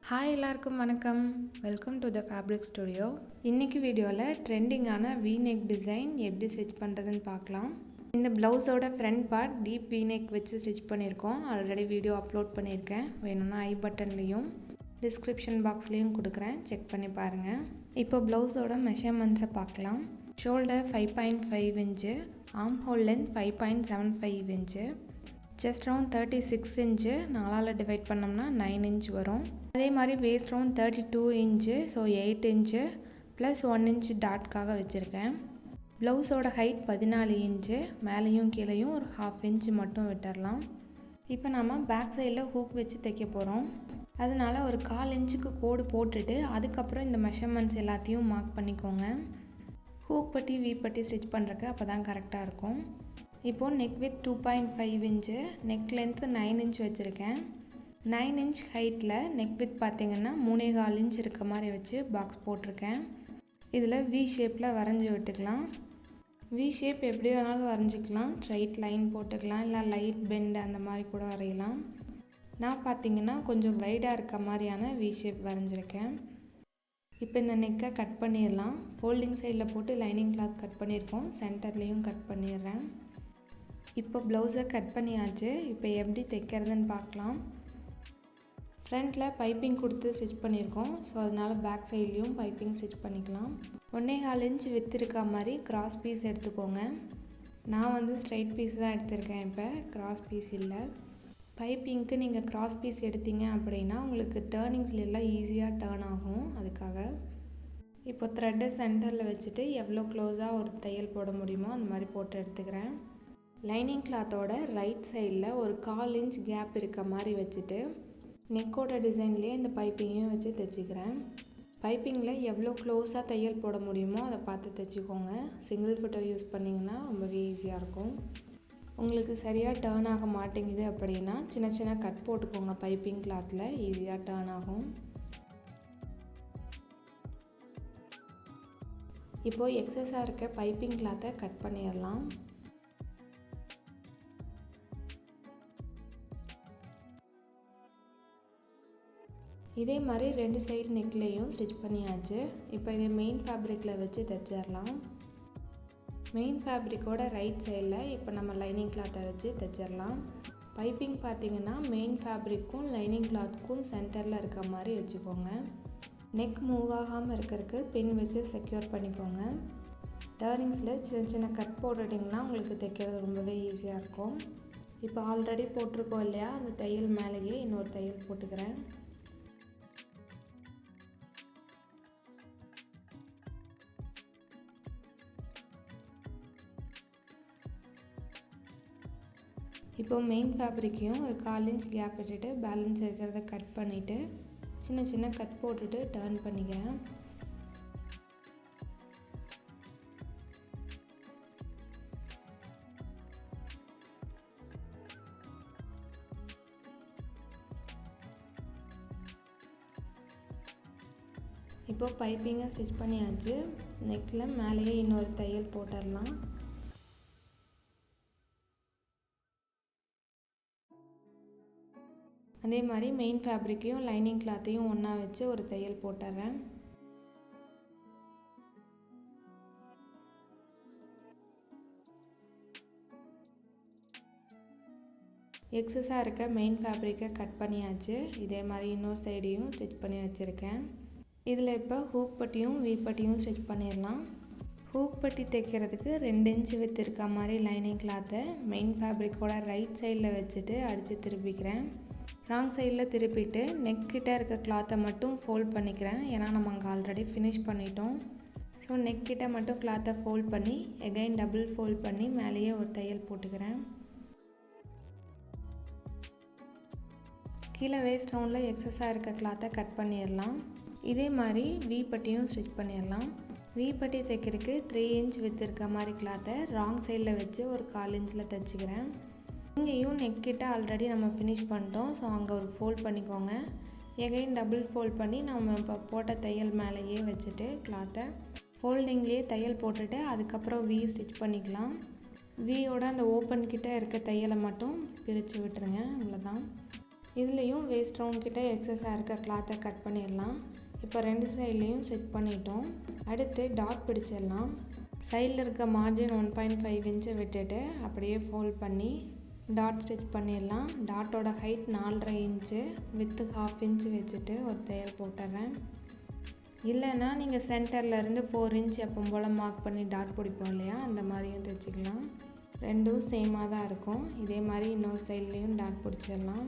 Hi எல்லாருக்கும் வணக்கம். Welcome to the fabric studio. இன்றைக்கி வீடியோவில் ட்ரெண்டிங்கான V-neck டிசைன் எப்படி ஸ்டிச் பண்ணுறதுன்னு பார்க்கலாம். இந்த ப்ளவுஸோட ஃப்ரண்ட் பார்ட் டீப் V-neck வச்சு ஸ்டிச் பண்ணியிருக்கோம். ஆல்ரெடி வீடியோ அப்லோட் பண்ணியிருக்கேன். வேணும்னா ஐ பட்டன்லேயும் டிஸ்கிரிப்ஷன் பாக்ஸ்லேயும் கொடுக்குறேன், செக் பண்ணி பாருங்கள். இப்போ ப்ளவுஸோட மெஷர்மெண்ட்ஸை பார்க்கலாம். Shoulder 5.5 inch, arm hole length 5.75 inch, chest round 36 inch, 4ஆல் டிவைட் பண்ணோம்னா 9 இன்ச் வரும். அதே மாதிரி waist round 32 inch, so 8 inch plus 1 inch டாட்காக வச்சுருக்கேன். ப்ளவுஸோட ஹைட் 14 இன்ச்சு, மேலேயும் கீழேயும் ஒரு 1/2 இன்ச்சு மட்டும் விட்டுடலாம். இப்போ நம்ம பேக் சைடில் ஹூக் வச்சு தைக்க போகிறோம். அதனால் ஒரு 1/4 இன்ச்சுக்கு கோடு போட்டுட்டு அதுக்கப்புறம் இந்த மெஷர்மெண்ட்ஸ் எல்லாத்தையும் மார்க் பண்ணிக்கோங்க. ஹூக் பட்டி வி பட்டி ஸ்டிச் பண்ணுறக்கு அப்போ தான் கரெக்டாக இருக்கும். இப்போது neck with 2.5 inch, neck length 9 inch வச்சுருக்கேன். 9 இன்ச் ஹைட்டில் நெக் வித் பார்த்திங்கன்னா 3.25 இன்ச் இருக்க மாதிரி வச்சு பாக்ஸ் போட்டிருக்கேன். இதில் வி ஷேப்பில் வரைஞ்சி விட்டுக்கலாம். வி ஷேப் எப்படி வேணாலும் வரைஞ்சிக்கலாம். ஸ்ட்ரைட் லைன் போட்டுக்கலாம், இல்லை லைட் பெண்ட் அந்த மாதிரி கூட வரையலாம். நான் பார்த்திங்கன்னா கொஞ்சம் வைடாக இருக்க மாதிரியான வி ஷேப் வரைஞ்சிருக்கேன். இப்போ இந்த நெக்கை கட் பண்ணிடலாம். ஃபோல்டிங் சைடில் போட்டு லைனிங் கிளாத் கட் பண்ணியிருக்கோம், சென்டர்லேயும் கட் பண்ணிடுறேன். இப்போ ப்ளவுஸை கட் பண்ணியாச்சு. இப்போ எப்படி தைக்கிறதுன்னு பார்க்கலாம். ஃப்ரண்ட்டில் பைப்பிங் கொடுத்து ஸ்டிச் பண்ணியிருக்கோம், ஸோ அதனால் பேக் சைட்லேயும் பைப்பிங் ஸ்டிச் பண்ணிக்கலாம். 1.25 இன்ச் வித் இருக்க மாதிரி கிராஸ் பீஸ் எடுத்துக்கோங்க. நான் ஸ்ட்ரைட் பீஸ் தான் எடுத்திருக்கேன், இப்போ கிராஸ் பீஸ் இல்லை. பைப்பிங்க்கு நீங்கள் கிராஸ் பீஸ் எடுத்தீங்க அப்படின்னா உங்களுக்கு டேர்னிங்ஸில் எல்லாம் ஈஸியாக டேர்ன் ஆகும். அதுக்காக இப்போ த்ரெட்டை சென்டரில் வச்சுட்டு எவ்வளோ க்ளோஸாக ஒரு தையல் போட முடியுமோ அந்த மாதிரி போட்டு எடுத்துக்கிறேன். லைனிங் கிளாத்தோட ரைட் சைடில் ஒரு 1/4 இன்ச் கேப் இருக்க மாதிரி வச்சுட்டு நெக்கோட டிசைன்லேயே இந்த பைப்பிங்கையும் வச்சு தைச்சிக்கிறேன். பைப்பிங்கில் எவ்வளோ க்ளோஸாக தையல் போட முடியுமோ அதை பார்த்து தைச்சிக்கோங்க. சிங்கிள் ஃபுட்டர் யூஸ் பண்ணிங்கன்னா ரொம்பவே ஈஸியாக இருக்கும். உங்களுக்கு சரியாக டேர்ன் ஆக மாட்டேங்குது அப்படின்னா சின்ன சின்ன கட் போட்டுக்கோங்க. பைப்பிங் கிளாத்தில் ஈஸியாக டேர்ன் ஆகும். இப்போது எக்ஸஸாக இருக்க பைப்பிங் கிளாத்தை கட் பண்ணிடலாம். இதே மாதிரி 2 சைடு நெக்லேயும் ஸ்டிச் பண்ணியாச்சு. இப்போ இதை மெயின் ஃபேப்ரிக்கில் வச்சு தைச்சிடலாம். மெயின் ஃபேப்ரிக்கோட ரைட் சைடில் இப்போ நம்ம லைனிங் கிளாத்தை வச்சு தைச்சிடலாம். பைப்பிங் பார்த்திங்கன்னா மெயின் ஃபேப்ரிக்கும் லைனிங் கிளாத்துக்கும் சென்டரில் இருக்க மாதிரி வச்சுக்கோங்க. நெக் மூவ் ஆகாமல் இருக்கிறதுக்கு பின் வச்சு செக்யூர் பண்ணிக்கோங்க. டர்னிங்ஸில் சின்ன சின்ன கட் போட்டுட்டிங்கன்னா உங்களுக்கு தைக்கிறது ரொம்பவே ஈஸியாக இருக்கும். இப்போ ஆல்ரெடி போட்டிருக்கோம் இல்லையா, அந்த தையல் மேலேயே இன்னொரு தையல் போட்டுக்கிறேன். இப்போ மெயின் ஃபேப்ரிக்கையும் ஒரு 1/4 இன்ச் கேப் விட்டுட்டு பேலன்ஸ் இருக்கிறத கட் பண்ணிவிட்டு சின்ன சின்ன கட் போட்டுட்டு டர்ன் பண்ணிக்கிறேன். இப்போ பைப்பிங்கை ஸ்டிச் பண்ணியாச்சு. நெக்கில் மேலேயே இன்னொரு தையல் போட்டுடலாம். அதே மாதிரி மெயின் ஃபேப்ரிக்கையும் லைனிங் கிளாத்தையும் ஒன்றா வச்சு ஒரு தையல் போட்டுறேன். எக்ஸஸாக இருக்க மெயின் ஃபேப்ரிக்கை கட் பண்ணியாச்சு. இதே மாதிரி இன்னொரு சைடையும் ஸ்டிச் பண்ணி வச்சுருக்கேன். இதில் இப்போ ஹூக் பட்டியும் வி பட்டியும் ஸ்டிச் பண்ணிடலாம். ஹூக் பட்டி தைக்கிறதுக்கு 2 இன்ச் வித் இருக்க மாதிரி லைனிங் கிளாத்தை மெயின் ஃபேப்ரிக்கோட ரைட் சைடில் வச்சுட்டு அடித்து திருப்பிக்கிறேன். ராங் சைடில் திருப்பிட்டு நெக் கிட்ட இருக்க கிளாத்தை மட்டும் ஃபோல்ட் பண்ணிக்கிறேன். ஏன்னா நம்ம அங்கே ஆல்ரெடி ஃபினிஷ் பண்ணிட்டோம். ஸோ நெக் கிட்ட மட்டும் கிளாத்தை ஃபோல்ட் பண்ணி எகைன் டபுள் ஃபோல்ட் பண்ணி மேலேயே ஒரு தையல் போட்டுக்கிறேன். கீழே வேஸ்ட் ரவுண்டில் எக்ஸஸாக இருக்க கிளாத்தை கட் பண்ணிடலாம். இதே மாதிரி வி பட்டியும் ஸ்டிச் பண்ணிடலாம். வி பட்டி தைக்கிறதுக்கு 3 இன்ச் வித் இருக்க மாதிரி கிளாத்தை ராங் சைடில் வச்சு ஒரு 1/4 இன்ச்சில் தைச்சிக்கிறேன். இங்கேயும் நெக் கிட்ட ஆல்ரெடி நம்ம ஃபினிஷ் பண்ணிட்டோம், ஸோ அங்கே ஒரு ஃபோல்ட் பண்ணிக்கோங்க. எகைன் டபுள் ஃபோல்ட் பண்ணி நம்ம இப்போ போட்ட தையல் மேலேயே வச்சுட்டு கிளாத்தை ஃபோல்டிங்லேயே தையல் போட்டுட்டு அதுக்கப்புறம் வி ஸ்டிச் பண்ணிக்கலாம். வியோட அந்த ஓப்பன் கிட்ட இருக்க தையலை மட்டும் பிரித்து விட்டுருங்க, அவ்வளோதான். இதுலேயும் வேஸ்ட் ரவுண்ட் கிட்ட எக்ஸஸாக இருக்க கிளாத்தை கட் பண்ணிடலாம். இப்போ 2 சைட்லேயும் ஸ்டிச் பண்ணிட்டோம். அடுத்து டாட் பிடிச்சிடலாம். சைடில் இருக்க மார்ஜின் 1.5 இன்ச்சு விட்டுட்டு அப்படியே ஃபோல்ட் பண்ணி டாட் ஸ்டிச் பண்ணிடலாம். டாட்டோட ஹைட் 4.5 இன்ச்சு, வித்து 1/2 இன்ச்சு வச்சுட்டு ஒரு தையல் போட்டுறேன். இல்லைன்னா நீங்கள் சென்டர்லேருந்து 4 இன்ச் எப்போ போல் மார்க் பண்ணி டாட் பிடிப்போம் இல்லையா, அந்த மாதிரியும் தைச்சிக்கலாம். ரெண்டும் சேமாக தான் இருக்கும். இதே மாதிரி இன்னொரு சைட்லேயும் டாட் பிடிச்சிடலாம்.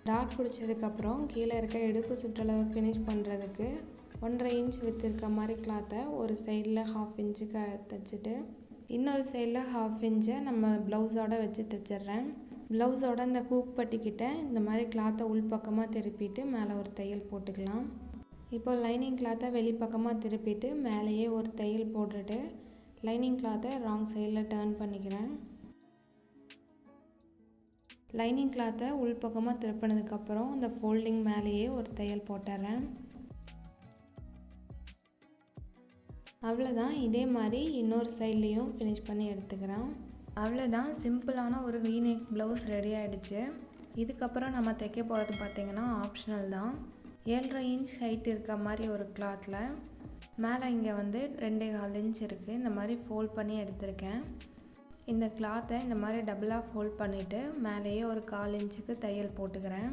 டாட் பிடிச்சதுக்கப்புறம் கீழே இருக்க இடுப்பு சுற்றளவை ஃபினிஷ் பண்ணுறதுக்கு 1.5 இன்ச் வித்து இருக்க மாதிரி கிளாத்தை ஒரு சைடில் 1/2 இன்ச்சுக்கு தைச்சிட்டு இன்னொரு சைடில் 1/2 இன்ச்சை நம்ம ப்ளவுஸோடு வச்சு தைச்சிட்றேன். ப்ளவுஸோட இந்த ஹூக் பட்டிக்கிட்ட இந்த மாதிரி கிளாத்தை உள்பக்கமாக திருப்பிட்டு மேலே ஒரு தையல் போட்டுக்கலாம். இப்போ லைனிங் கிளாத்தை வெளிப்பக்கமாக திருப்பிட்டு மேலேயே ஒரு தையல் போட்டுட்டு லைனிங் கிளாத்தை ராங் சைடில் டர்ன் பண்ணிக்கிறேன். லைனிங் கிளாத்தை உள்பக்கமாக திருப்பினதுக்கப்புறம் இந்த ஃபோல்டிங் மேலேயே ஒரு தையல் போட்டுறேன். அவ்வளோதான். இதே மாதிரி இன்னொரு சைட்லேயும் ஃபினிஷ் பண்ணி எடுத்துக்கிறேன். அவ்வளோதான், சிம்பிளான ஒரு வீநெக் ப்ளவுஸ் ரெடி ஆகிடுச்சு. இதுக்கப்புறம் நம்ம தைக்க போகிறது பார்த்திங்கன்னா ஆப்ஷனல் தான். 7.5 இன்ச் ஹைட் இருக்க மாதிரி ஒரு கிளாத்தில் மேலே இங்கே வந்து 2.25 இன்ச் இருக்குது. இந்த மாதிரி ஃபோல்ட் பண்ணி எடுத்திருக்கேன். இந்த கிளாத்தை இந்த மாதிரி டபுளாக ஃபோல்ட் பண்ணிவிட்டு மேலேயே ஒரு 1/4 இன்ச்சுக்கு தையல் போட்டுக்கிறேன்.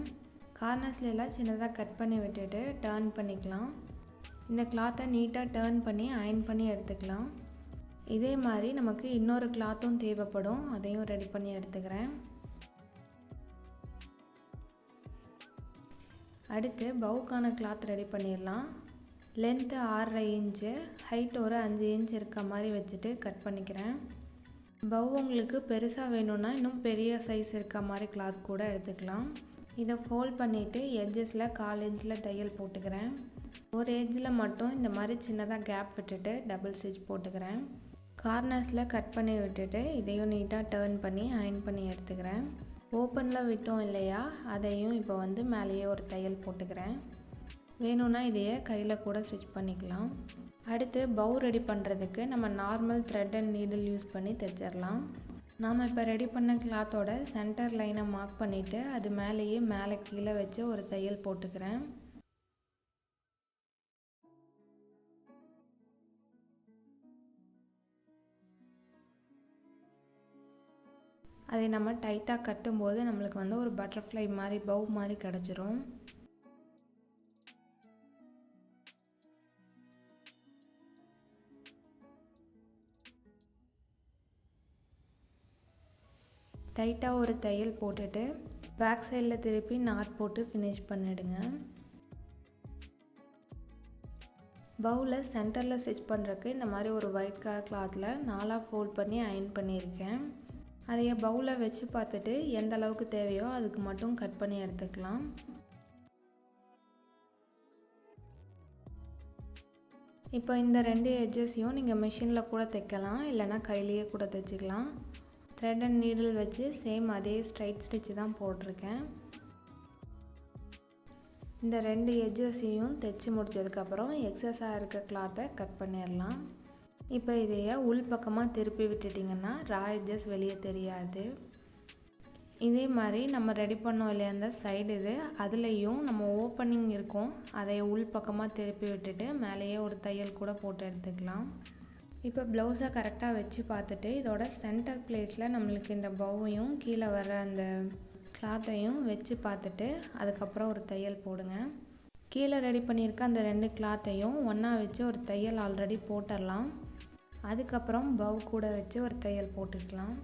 கார்னர்ஸ்லாம் சின்னதாக கட் பண்ணி விட்டுட்டு டர்ன் பண்ணிக்கலாம். இந்த கிளாத்தை நீட்டாக டர்ன் பண்ணி அயன் பண்ணி எடுத்துக்கலாம். இதே மாதிரி நமக்கு இன்னொரு கிளாத்தும் தேவைப்படும், அதையும் ரெடி பண்ணி எடுத்துக்கிறேன். அடுத்து பவுக்கான கிளாத் ரெடி பண்ணிடலாம். லென்த்து 6.5 இன்ச்சு, ஹைட் ஒரு 5 இன்ச் இருக்க மாதிரி வச்சுட்டு கட் பண்ணிக்கிறேன். பவ் உங்களுக்கு பெருசாக வேணும்னா இன்னும் பெரிய சைஸ் இருக்க மாதிரி கிளாத் கூட எடுத்துக்கலாம். இதை ஃபோல்ட் பண்ணிவிட்டு எட்ஜஸில் 1/4 இன்ச்சில் தையல் போட்டுக்கிறேன். ஒரு எட்ஜில் மட்டும் இந்த மாதிரி சின்னதாக கேப் விட்டுட்டு டபுள் ஸ்டிச் போட்டுக்கிறேன். கார்னர்ஸில் கட் பண்ணி விட்டுட்டு இதையும் நீட்டாக டர்ன் பண்ணி அயன் பண்ணி எடுத்துக்கிறேன். ஓப்பனில் விட்டோம் இல்லையா, அதையும் இப்போ வந்து மேலேயே ஒரு தையல் போட்டுக்கிறேன். வேணும்னா இதையே கையில் கூட ஸ்டிச் பண்ணிக்கலாம். அடுத்து பவு ரெடி பண்ணுறதுக்கு நம்ம normal thread and needle use பண்ணி தைச்சிடலாம். நாம் இப்போ ரெடி பண்ண கிளாத்தோட சென்டர் லைனை மார்க் பண்ணிவிட்டு அது மேலேயே மேலே கீழே வச்சு ஒரு தையல் போட்டுக்கிறேன். அதை நம்ம டைட்டாக கட்டும்போது நம்மளுக்கு வந்து ஒரு பட்டர்ஃப்ளை மாதிரி பவு மாதிரி கிடச்சிரும். டைட்டாக ஒரு தையல் போட்டுட்டு பேக் சைடில் திருப்பி நாட் போட்டு ஃபினிஷ் பண்ணிவிடுங்க. பவுவில் சென்டரில் ஸ்டிச் பண்ணுறதுக்கு இந்த மாதிரி ஒரு ஒயிட் கலர் கிளாத்தில் 4ஆக ஃபோல்ட் பண்ணி அயன் பண்ணியிருக்கேன். அதையே பவுலில் வச்சு பார்த்துட்டு எந்த அளவுக்கு தேவையோ அதுக்கு மட்டும் கட் பண்ணி எடுத்துக்கலாம். இப்போ இந்த 2 எட்ஜஸையும் நீங்கள் மிஷினில் கூட தைக்கலாம், இல்லைனா கையிலேயே கூட தைச்சிக்கலாம். த்ரெட் அண்ட் நீடில் வச்சு சேம் அதே ஸ்ட்ரைட் ஸ்டிச்சு தான் போட்டிருக்கேன். இந்த 2 எட்ஜஸையும் தைச்சி முடித்ததுக்கப்புறம் எக்ஸஸாக இருக்க கிளாத்தை கட் பண்ணிடலாம். இப்போ இதையே உள் பக்கமாக திருப்பி விட்டுட்டிங்கன்னா ரா எட்ஜஸ் வெளியே தெரியாது. இதே மாதிரி நம்ம ரெடி பண்ணோம் இல்லையா அந்த சைடு இது, அதுலேயும் நம்ம ஓப்பனிங் இருக்கும், அதை உள் பக்கமாக திருப்பி விட்டுட்டு மேலேயே ஒரு தையல் கூட போட்டு எடுத்துக்கலாம். இப்போ ப்ளவுஸை கரெக்டாக வச்சு பார்த்துட்டு இதோட சென்டர் பிளேஸில் நம்மளுக்கு இந்த பவ்வையும் கீழே வர அந்த கிளாத்தையும் வச்சு பார்த்துட்டு அதுக்கப்புறம் ஒரு தையல் போடுங்க. கீழே ரெடி பண்ணியிருக்க அந்த 2 கிளாத்தையும் ஒன்றா வச்சு ஒரு தையல் ஆல்ரெடி போட்டுடலாம். அதுக்கப்புறம் பவ் கூட வச்சு ஒரு தையல் போட்டுக்கலாம்.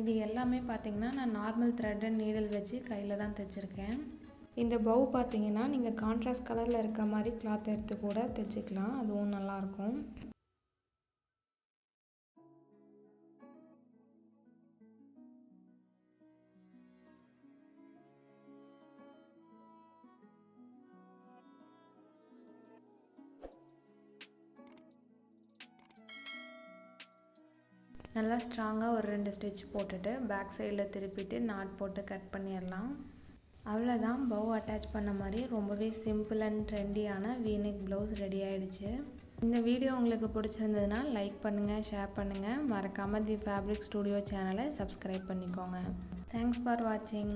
இது எல்லாமே பார்த்திங்கன்னா நான் நார்மல் த்ரெட் அண்ட் நீடில் வச்சு கையில் தான் தைச்சிருக்கேன். இந்த பவ் பார்த்திங்கன்னா நீங்கள் கான்ட்ராஸ்ட் கலரில் இருக்க மாதிரி கிளாத் எடுத்து கூட தைச்சிக்கலாம், அதுவும் நல்லாயிருக்கும். நல்லா ஸ்ட்ராங்காக ஒரு 2 ஸ்டிச் போட்டுட்டு பேக் சைடில் திருப்பிட்டு நாட் போட்டு கட் பண்ணிடலாம். அவ்வளோதான், பவ் அட்டாச் பண்ண மாதிரி ரொம்பவே சிம்பிள் அண்ட் ட்ரெண்டியான வீநெக் ப்ளவுஸ் ரெடி ஆகிடுச்சு. இந்த வீடியோ உங்களுக்கு பிடிச்சிருந்ததுன்னா லைக் பண்ணுங்கள், ஷேர் பண்ணுங்கள். மறக்காமல் தி ஃபேப்ரிக் ஸ்டுடியோ சேனலை சப்ஸ்கிரைப் பண்ணிக்கோங்க. தேங்க்ஸ் ஃபார் வாட்சிங்.